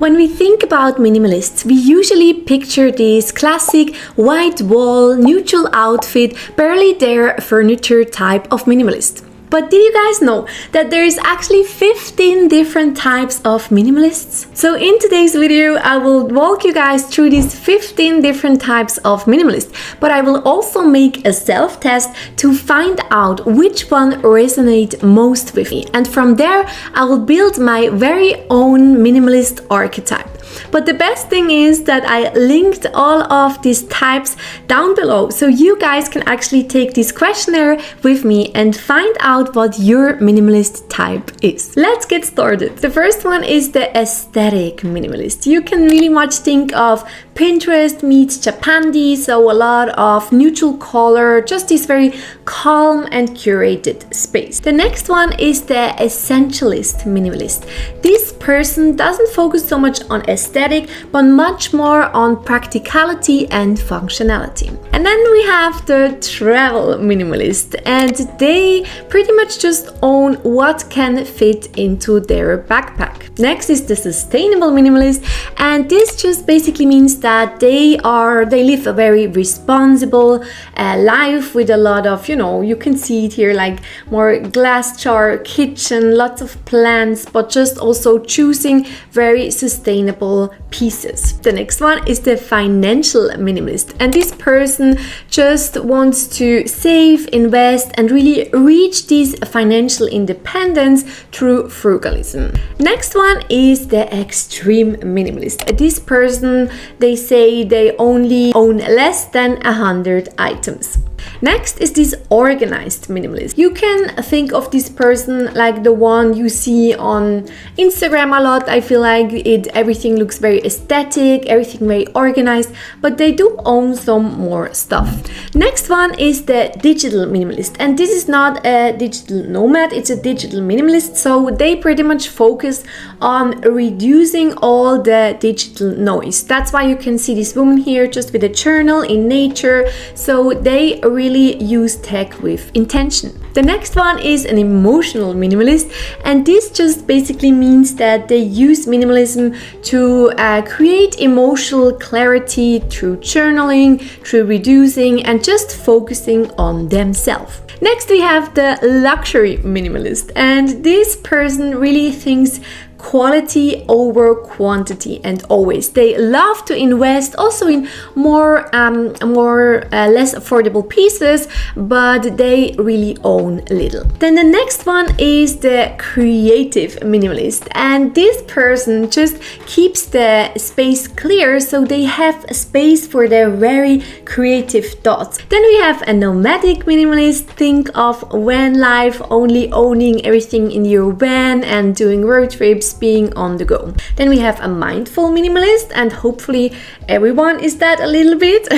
When we think about minimalists, we usually picture this classic white wall, neutral outfit, barely there furniture type of minimalist. But did you guys know that there is actually 15 different types of minimalists? So in today's video, I will walk you guys through these 15 different types of minimalists, but I will also make a self-test to find out which one resonates most with me. And from there, I will build my very own minimalist archetype. But the best thing is that I linked all of these types down below, so you guys can actually take this questionnaire with me and find out what your minimalist type is. Let's get started. The first one is the aesthetic minimalist. You can really much think of Pinterest meets Japandi, so a lot of neutral color, just this very calm and curated space. The next one is the essentialist minimalist. This person doesn't focus so much on aesthetic, but much more on practicality and functionality. And then we have the travel minimalist, and they pretty much just own what can fit into their backpack. Next is the sustainable minimalist, and this just basically means that they live a very responsible life with a lot of, you can see it here, like more glass jar kitchen, lots of plants, but just also choosing very sustainable pieces. The next one is the financial minimalist, and this person just wants to save, invest, and really reach this financial independence through frugalism. Next one is the extreme minimalist. This person, they say they only own less than 100 items. Next is this organized minimalist. You can think of this person like the one you see on Instagram a lot. I feel like everything looks very aesthetic, everything very organized, but they do own some more stuff. Next one is the digital minimalist, and this is not a digital nomad, it's a digital minimalist, so they pretty much focus on reducing all the digital noise. That's why you can see this woman here just with a journal in nature, so they really use tech with intention. The next one is an emotional minimalist, and this just basically means that they use minimalism to create emotional clarity through journaling, through reducing, and just focusing on themselves. Next we have the luxury minimalist, and this person really thinks quality over quantity, and always they love to invest also in more less affordable pieces, but they really own little. Then the next one is the creative minimalist, and this person just keeps the space clear, so they have a space for their very creative thoughts. Then we have a nomadic minimalist. Think of van life, only owning everything in your van and doing road trips, being on the go. Then we have a mindful minimalist, and hopefully everyone is that a little bit.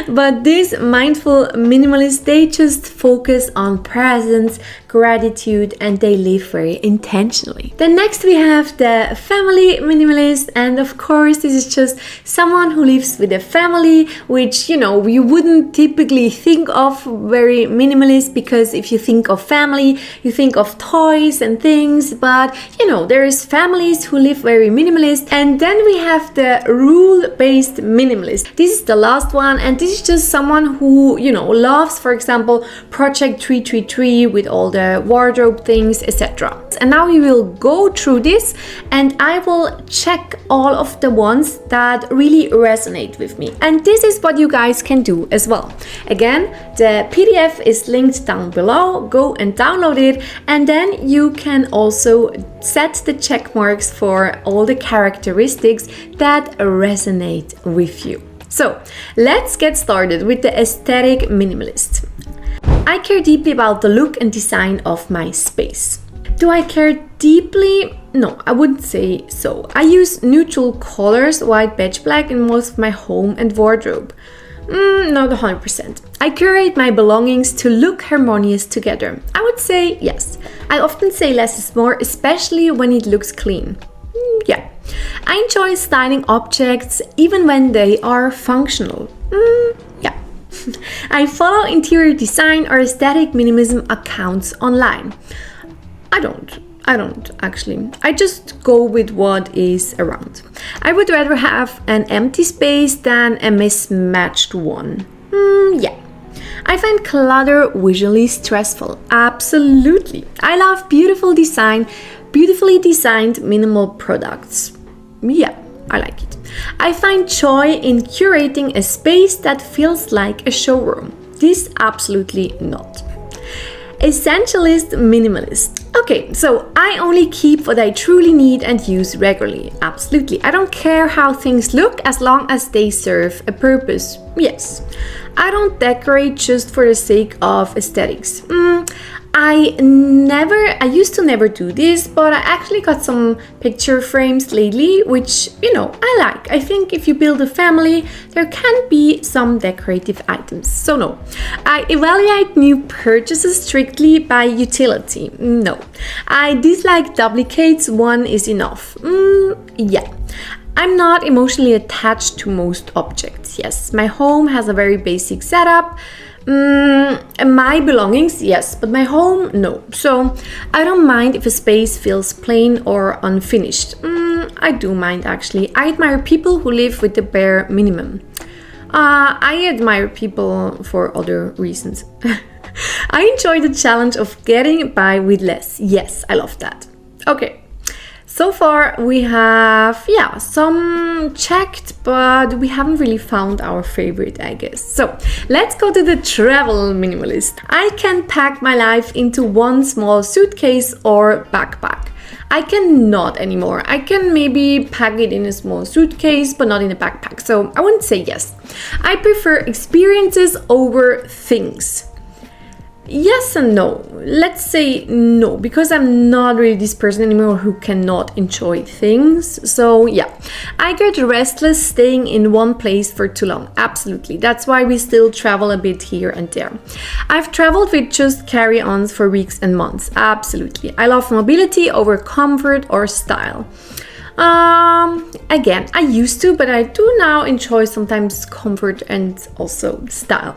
But these mindful minimalists, they just focus on presence, gratitude, and they live very intentionally. Then next we have the family minimalist, and of course this is just someone who lives with a family, which you wouldn't typically think of very minimalist, because if you think of family you think of toys and things, but there is families who live very minimalist. And then we have the rule-based minimalist. This is the last one, and this is just someone who loves, for example, Project 333 with all the wardrobe things, etc. And now we will go through this, and I will check all of the ones that really resonate with me. And this is what you guys can do as well. Again, the PDF is linked down below. Go and download it, and then you can also set the check marks for all the characteristics that resonate with you. So let's get started with the aesthetic minimalist. I care deeply about the look and design of my space. Do I care deeply? No, I wouldn't say so. I use neutral colors, white, beige, black in most of my home and wardrobe. Not 100%. I curate my belongings to look harmonious together. I would say yes. I often say less is more, especially when it looks clean. Yeah. I enjoy styling objects even when they are functional. Yeah. I follow interior design or aesthetic minimalism accounts online. I don't. I don't actually. I just go with what is around. I would rather have an empty space than a mismatched one. Yeah. I find clutter visually stressful. Absolutely. I love beautifully designed minimal products. Yeah, I like it. I find joy in curating a space that feels like a showroom. This absolutely not. Essentialist minimalist. Okay, so I only keep what I truly need and use regularly. Absolutely. I don't care how things look as long as they serve a purpose. Yes. I don't decorate just for the sake of aesthetics. I used to never do this, but I actually got some picture frames lately, which, I like. I think if you build a family, there can be some decorative items. So no, I evaluate new purchases strictly by utility. No, I dislike duplicates. One is enough. Yeah. I'm not emotionally attached to most objects. Yes, my home has a very basic setup. My belongings, yes, but my home, no. So I don't mind if a space feels plain or unfinished. I do mind actually. I admire people who live with the bare minimum. I admire people for other reasons. I enjoy the challenge of getting by with less. Yes, I love that. Okay. So far we have, some checked, but we haven't really found our favorite, I guess. So let's go to the travel minimalist. I can pack my life into one small suitcase or backpack. I cannot anymore. I can maybe pack it in a small suitcase, but not in a backpack. So I wouldn't say yes. I prefer experiences over things. Yes and no. Let's say no, because I'm not really this person anymore who cannot enjoy things. So yeah, I get restless staying in one place for too long. Absolutely. That's why we still travel a bit here and there. I've traveled with just carry-ons for weeks and months. Absolutely. I love mobility over comfort or style. Again, I used to, but I do now enjoy sometimes comfort and also style.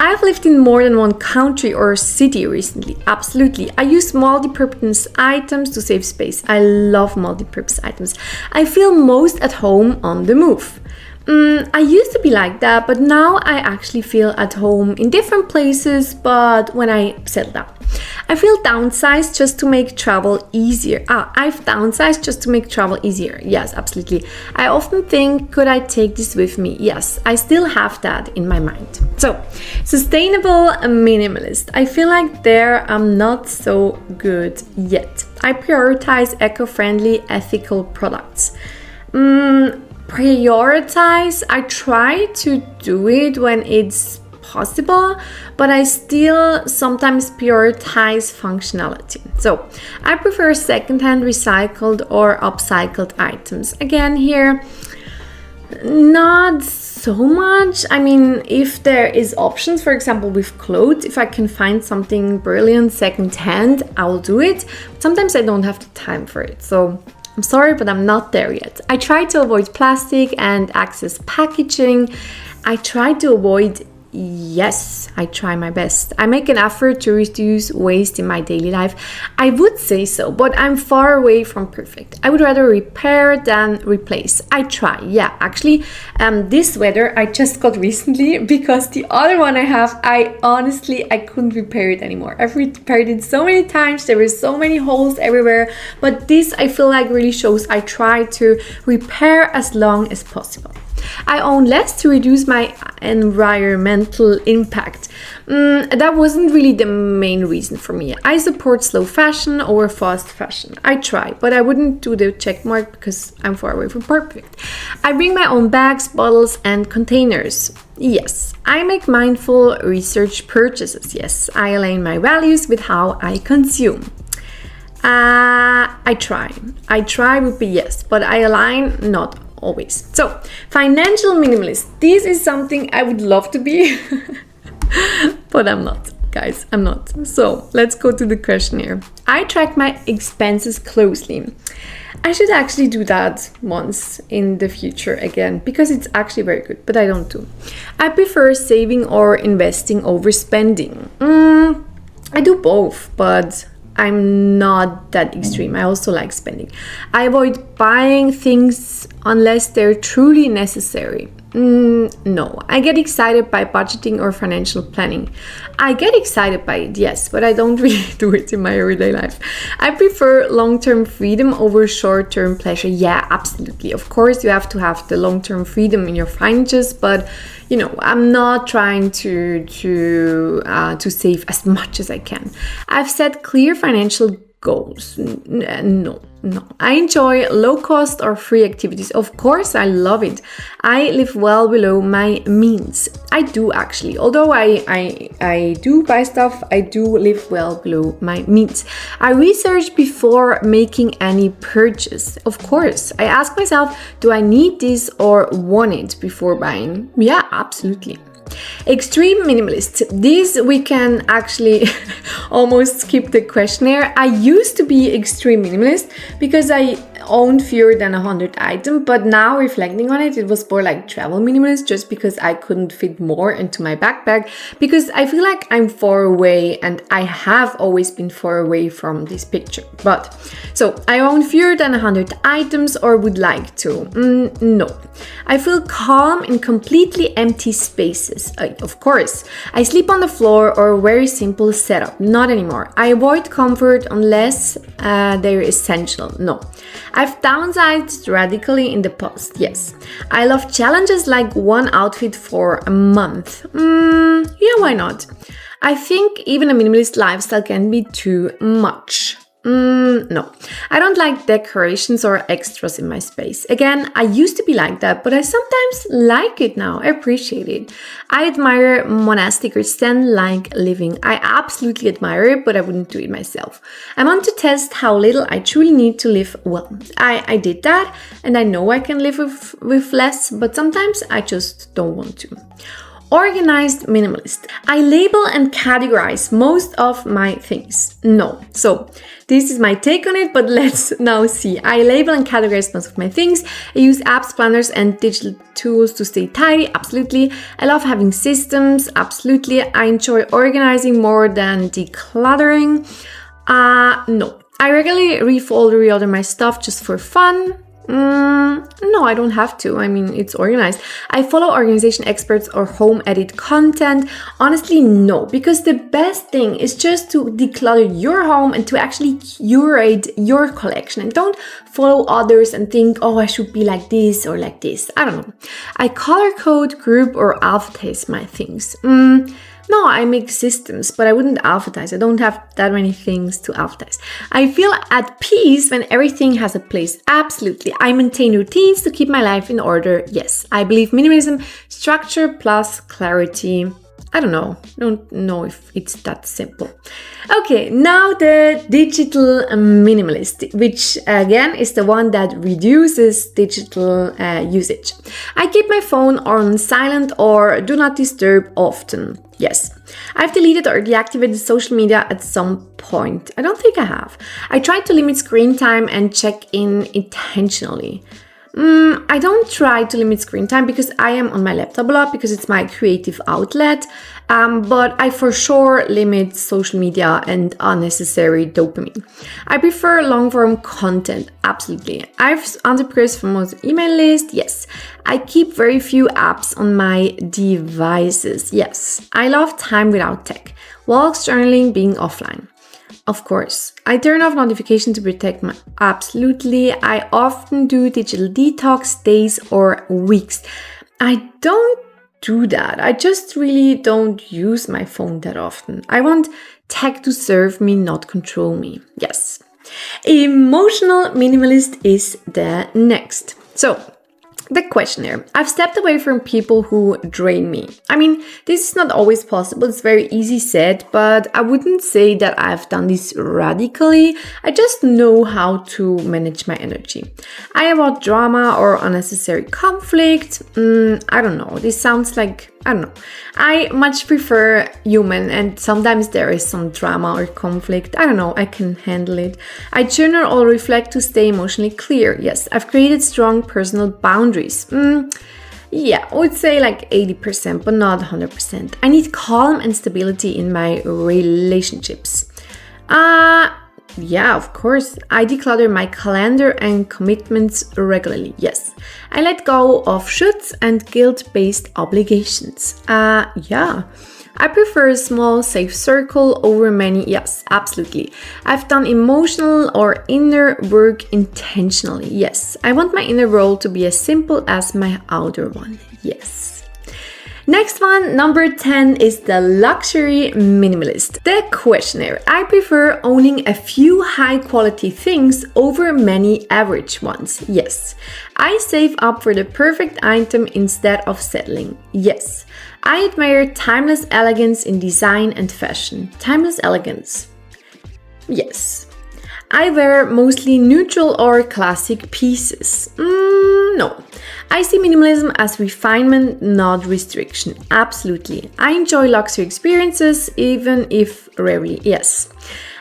I've lived in more than one country or city recently. Absolutely. I use multi-purpose items to save space. I love multi-purpose items. I feel most at home on the move. I used to be like that, but now I actually feel at home in different places, but when I settle down. I feel downsized just to make travel easier. I've downsized just to make travel easier. Yes, absolutely. I often think, could I take this with me? Yes, I still have that in my mind. So, sustainable minimalist. I feel like there I'm not so good yet. I prioritize eco-friendly, ethical products. Prioritize. I try to do it when it's possible, but I still sometimes prioritize functionality. So I prefer secondhand, recycled or upcycled items. Again, here, not so much. I mean, if there is options, for example, with clothes, if I can find something brilliant secondhand, I will do it. But sometimes I don't have the time for it. So I'm sorry, but I'm not there yet. I try to avoid plastic and excess packaging. I try to avoid, yes, I try my best. I make an effort to reduce waste in my daily life. I would say so, but I'm far away from perfect. I would rather repair than replace. I try, yeah. Actually, this sweater I just got recently because the other one I have, I couldn't repair it anymore. I've repaired it so many times. There were so many holes everywhere, but this I feel like really shows I try to repair as long as possible. I own less to reduce my environmental impact. That wasn't really the main reason for me. I support slow fashion over fast fashion. I try, but I wouldn't do the check mark because I'm far away from perfect. I bring my own bags, bottles, and containers. Yes, I make mindful research purchases. Yes, I align my values with how I consume. I try. I try would be yes, but I align not always. So, financial minimalist. This is something I would love to be, but I'm not, guys. I'm not. So, let's go to the questionnaire. I track my expenses closely. I should actually do that once in the future again because it's actually very good, but I don't do. I prefer saving or investing over spending. I do both, but I'm not that extreme. I also like spending. I avoid buying things unless they're truly necessary. No, I get excited by budgeting or financial planning. I get excited by it, yes, but I don't really do it in my everyday life. I prefer long-term freedom over short-term pleasure. Yeah, absolutely. Of course, you have to have the long-term freedom in your finances, but you know, I'm not trying to save as much as I can. I've set clear financial goals. No. I enjoy low cost or free activities. Of course, I love it. I live well below my means. I do actually. Although I do buy stuff, I do live well below my means. I research before making any purchase. Of course, I ask myself, do I need this or want it before buying? Yeah, absolutely. Extreme minimalist. This we can actually almost skip the questionnaire. I used to be extreme minimalist because I owned fewer than 100 items, but now reflecting on it, it was more like travel minimalist just because I couldn't fit more into my backpack, because I feel like I'm far away and I have always been far away from this picture. But so I own fewer than 100 items or would like to. No. I feel calm in completely empty spaces. Of course. I sleep on the floor or a very simple setup. Not anymore. I avoid comfort unless they're essential. No. I've downsized radically in the past. Yes. I love challenges like one outfit for a month. Yeah, why not? I think even a minimalist lifestyle can be too much. No, I don't like decorations or extras in my space. Again, I used to be like that, but I sometimes like it now. I appreciate it. I admire monastic or zen-like living. I absolutely admire it, but I wouldn't do it myself. I want to test how little I truly need to live well. I did that, and I know I can live with less, but sometimes I just don't want to. Organized minimalist. I label and categorize most of my things. No. So this is my take on it, but let's now see. I label and categorize most of my things. I use apps, planners, and digital tools to stay tidy. Absolutely. I love having systems. Absolutely. I enjoy organizing more than decluttering. No. I regularly refold or reorder my stuff just for fun. No, I don't have to. I mean, it's organized. I follow organization experts or home edit content. Honestly, no, because the best thing is just to declutter your home and to actually curate your collection, and don't follow others and think, oh, I should be like this or like this. I don't know. I color code, group, or alphabetize my things. No, I make systems, but I wouldn't alphabetize. I don't have that many things to alphabetize. I feel at peace when everything has a place. Absolutely. I maintain routines to keep my life in order. Yes. I believe minimalism, structure plus clarity. I don't know if it's that simple. Okay, now the digital minimalist, which again is the one that reduces digital usage. I keep my phone on silent or do not disturb often. Yes, I've deleted or deactivated social media at some point. I don't think I have. I try to limit screen time and check in intentionally. I don't try to limit screen time because I am on my laptop a lot because it's my creative outlet, but I for sure limit social media and unnecessary dopamine. I prefer long-form content, absolutely. I've unsubscribed from most email list, yes. I keep very few apps on my devices, yes. I love time without tech. Walks, journaling, being offline. Of course, I turn off notifications to protect my... Absolutely, I often do digital detox days or weeks. I don't do that. I just really don't use my phone that often. I want tech to serve me, not control me. Yes. Emotional minimalist is the next. So, the questionnaire. I've stepped away from people who drain me. I mean, this is not always possible. It's very easy said, but I wouldn't say that I've done this radically. I just know how to manage my energy. I avoid drama or unnecessary conflict. I don't know. This sounds like, I don't know. I much prefer human, and sometimes there is some drama or conflict. I don't know. I can handle it. I journal or reflect to stay emotionally clear. Yes, I've created strong personal boundaries. Yeah, I would say like 80%, but not 100%. I need calm and stability in my relationships. Yeah, of course. I declutter my calendar and commitments regularly. Yes. I let go of shoulds and guilt-based obligations. Yeah. I prefer a small, safe circle over many. Yes, absolutely. I've done emotional or inner work intentionally. Yes. I want my inner world to be as simple as my outer one. Yes. Next one, number 10, is the luxury minimalist. The questionnaire. I prefer owning a few high quality things over many average ones. Yes. I save up for the perfect item instead of settling. Yes. I admire timeless elegance in design and fashion. Timeless elegance. Yes. I wear mostly neutral or classic pieces. No. I see minimalism as refinement, not restriction. Absolutely. I enjoy luxury experiences, even if rarely. Yes.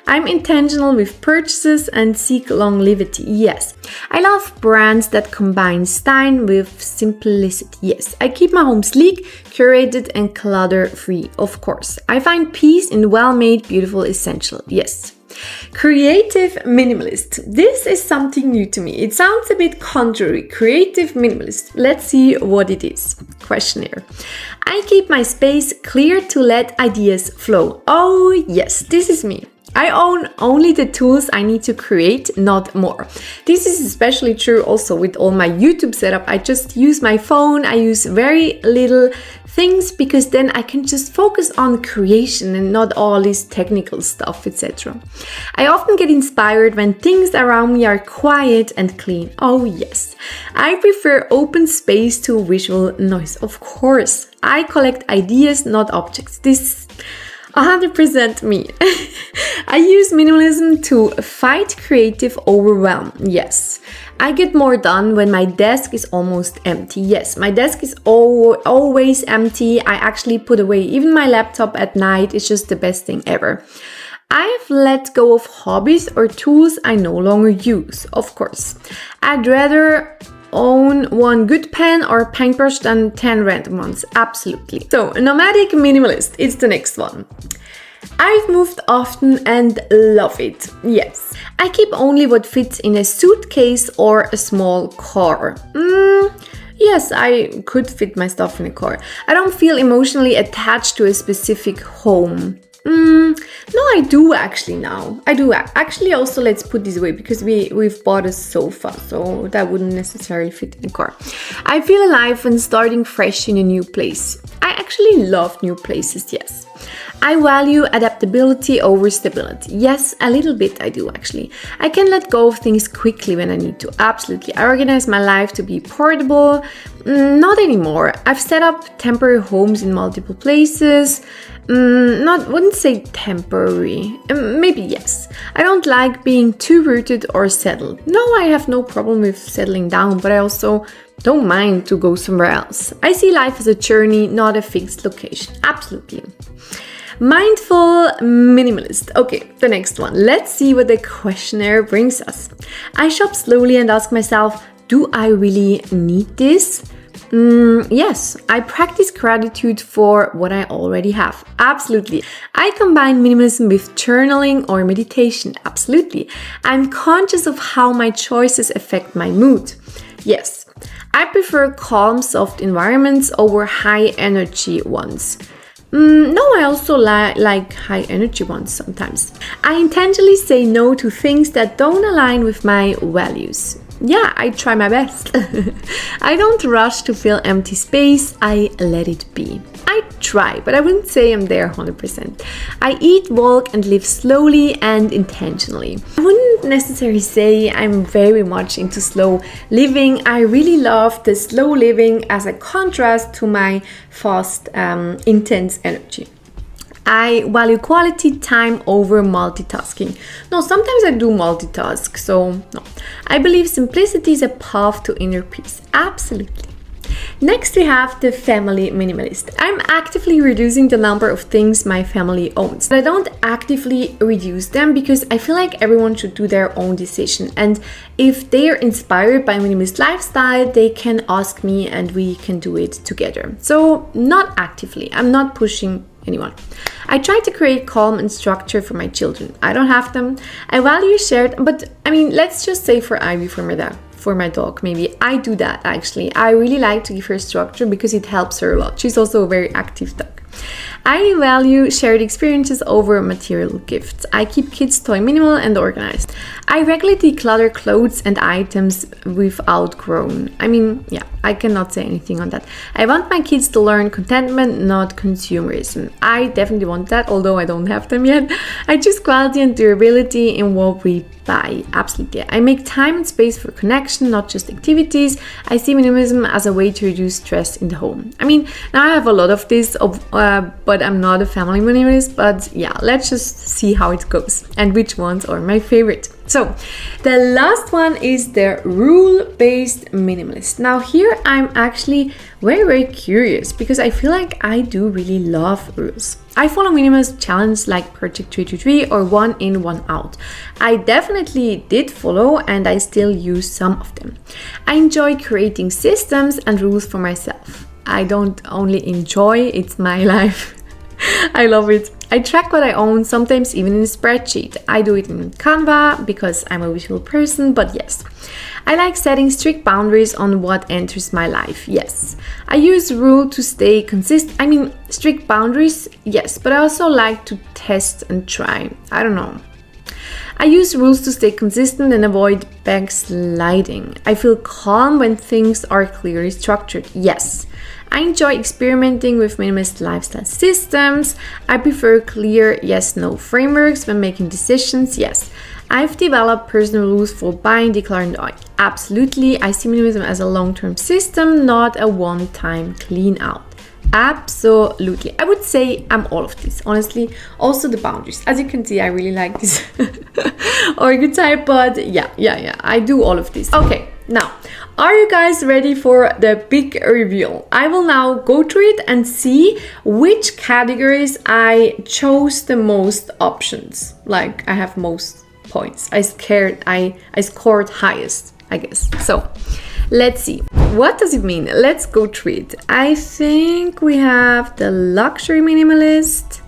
I'm intentional with purchases and seek longevity. Yes. I love brands that combine style with simplicity. Yes. I keep my home sleek, curated, and clutter-free. Of course. I find peace in well-made, beautiful, essential. Yes. Creative minimalist. This is something new to me. It sounds a bit contrary. Creative minimalist. Let's see what it is. Questionnaire. I keep my space clear to let ideas flow. Oh yes, this is me. I own only the tools I need to create, not more. This is especially true also with all my YouTube setup. I just use my phone. I use very little things because then I can just focus on creation and not all this technical stuff, etc. I often get inspired when things around me are quiet and clean. Oh yes. I prefer open space to visual noise. Of course. I collect ideas, not objects. This 100% me. I use minimalism to fight creative overwhelm. Yes. I get more done when my desk is almost empty. Yes, my desk is always empty. I actually put away even my laptop at night. It's just the best thing ever. I've let go of hobbies or tools I no longer use, of course. I'd rather own one good pen or paintbrush than 10 random ones. Absolutely. So, nomadic minimalist is the next one. I've moved often and love it. Yes. I keep only what fits in a suitcase or a small car. Yes, I could fit my stuff in a car. I don't feel emotionally attached to a specific home. No, I do actually now. I do actually also, let's put this away because we've bought a sofa, so that wouldn't necessarily fit in a car. I feel alive when starting fresh in a new place. I actually love new places, yes. I value adaptability over stability. Yes, a little bit I do actually. I can let go of things quickly when I need to. Absolutely. I organize my life to be portable. Not anymore. I've set up temporary homes in multiple places. Wouldn't say temporary. Maybe yes. I don't like being too rooted or settled. No, I have no problem with settling down, but I also don't mind to go somewhere else. I see life as a journey, not a fixed location. Absolutely. Mindful minimalist. Okay, the next one. Let's see what the questionnaire brings us. I shop slowly and ask myself, do I really need this? Yes, I practice gratitude for what I already have. Absolutely. I combine minimalism with journaling or meditation. Absolutely. I'm conscious of how my choices affect my mood. Yes. I prefer calm, soft environments over high energy ones. No, I also like high energy ones sometimes. I intentionally say no to things that don't align with my values. Yeah, I try my best. I don't rush to fill empty space, I let it be. I try, but I wouldn't say I'm there 100%. I eat, walk, and live slowly and intentionally. I wouldn't necessarily say I'm very much into slow living. I really love the slow living as a contrast to my fast, intense energy. I value quality time over multitasking. No, sometimes I do multitask, so no. I believe simplicity is a path to inner peace. Absolutely. Next, we have the family minimalist. I'm actively reducing the number of things my family owns. But I don't actively reduce them because I feel like everyone should do their own decision. And if they are inspired by minimalist lifestyle, they can ask me and we can do it together. So not actively. I'm not pushing anyone. I try to create calm and structure for my children. I don't have them. I value shared, but I mean, let's just say for Ivy, for my dog, maybe. I do that actually. I really like to give her structure because it helps her a lot. She's also a very active dog. I value shared experiences over material gifts. I keep kids' toy minimal and organized. I regularly declutter clothes and items we've outgrown. I mean, yeah, I cannot say anything on that. I want my kids to learn contentment, not consumerism. I definitely want that, although I don't have them yet. I choose quality and durability in what we buy. Absolutely. I make time and space for connection, not just activities. I see minimalism as a way to reduce stress in the home. I mean, now I have a lot of this, but I'm not a family minimalist. But yeah, let's just see how it goes and which ones are my favorite. So the last one is the rule-based minimalist. Now here I'm actually very curious because I feel like I do really love rules. I follow minimalist challenges like Project 323 or 1 in, 1 out. I definitely did follow and I still use some of them. I enjoy creating systems and rules for myself. I don't only enjoy, it's my life. I love it. I track what I own, sometimes even in a spreadsheet. I do it in Canva because I'm a visual person, but yes. I like setting strict boundaries on what enters my life, yes. I use rule to stay consistent. Strict boundaries, yes, but I also like to test and try. I don't know. I use rules to stay consistent and avoid backsliding. I feel calm when things are clearly structured, yes. I enjoy experimenting with minimalist lifestyle systems. I prefer clear yes-no frameworks when making decisions, yes. I've developed personal rules for buying, decluttering, absolutely. I see minimalism as a long-term system, not a one-time clean out. Absolutely. I would say I'm all of this, honestly. Also the boundaries. As you can see, I really like this archetype, but yeah, I do all of this. Okay, now, are you guys ready for the big reveal? I will now go through it and see which categories I chose the most options. Like I have most points. I scored highest, I guess. So let's see. What does it mean? Let's go through it. I think we have the luxury minimalist.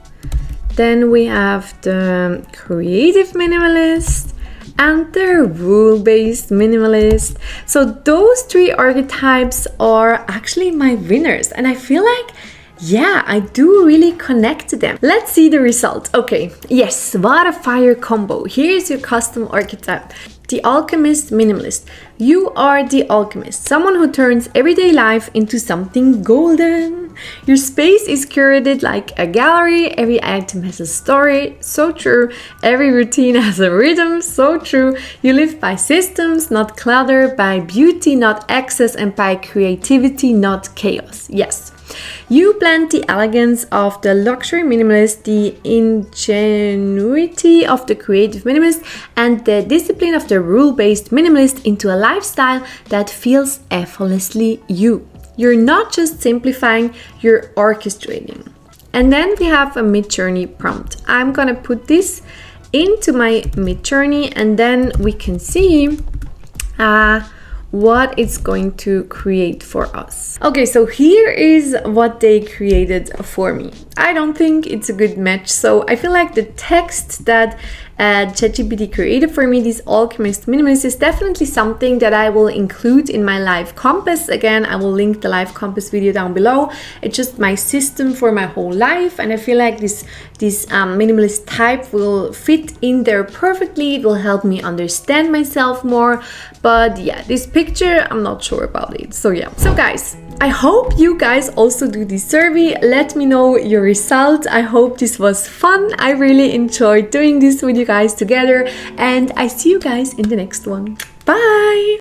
Then we have the creative minimalist and the rule-based minimalist. So those 3 archetypes are actually my winners. And I feel like, yeah, I do really connect to them. Let's see the result. Okay, yes, what a fire combo. Here's your custom archetype. The Alchemist Minimalist. You are the alchemist, someone who turns everyday life into something golden. Your space is curated like a gallery. Every item has a story. So true. Every routine has a rhythm. So true. You live by systems, not clutter, by beauty, not excess, and by creativity, not chaos. Yes. You blend the elegance of the luxury minimalist, the ingenuity of the creative minimalist, and the discipline of the rule-based minimalist into a lifestyle that feels effortlessly you. You're not just simplifying, you're orchestrating. And then we have a mid-journey prompt. I'm gonna put this into my mid-journey and then we can see what it's going to create for us. Okay, so here is what they created for me. I don't think it's a good match, so I feel like the text that ChatGPT created for me, this Alchemist Minimalist, is definitely something that I will include in my life compass. Again, I will link the life compass video down below. It's just my system for my whole life, and I feel like this minimalist type will fit in there perfectly. It will help me understand myself more. But yeah, this picture, I'm not sure about it. So yeah. So guys, I hope you guys also do this survey. Let me know your result. I hope this was fun. I really enjoyed doing this with you guys together, and I see you guys in the next one. Bye!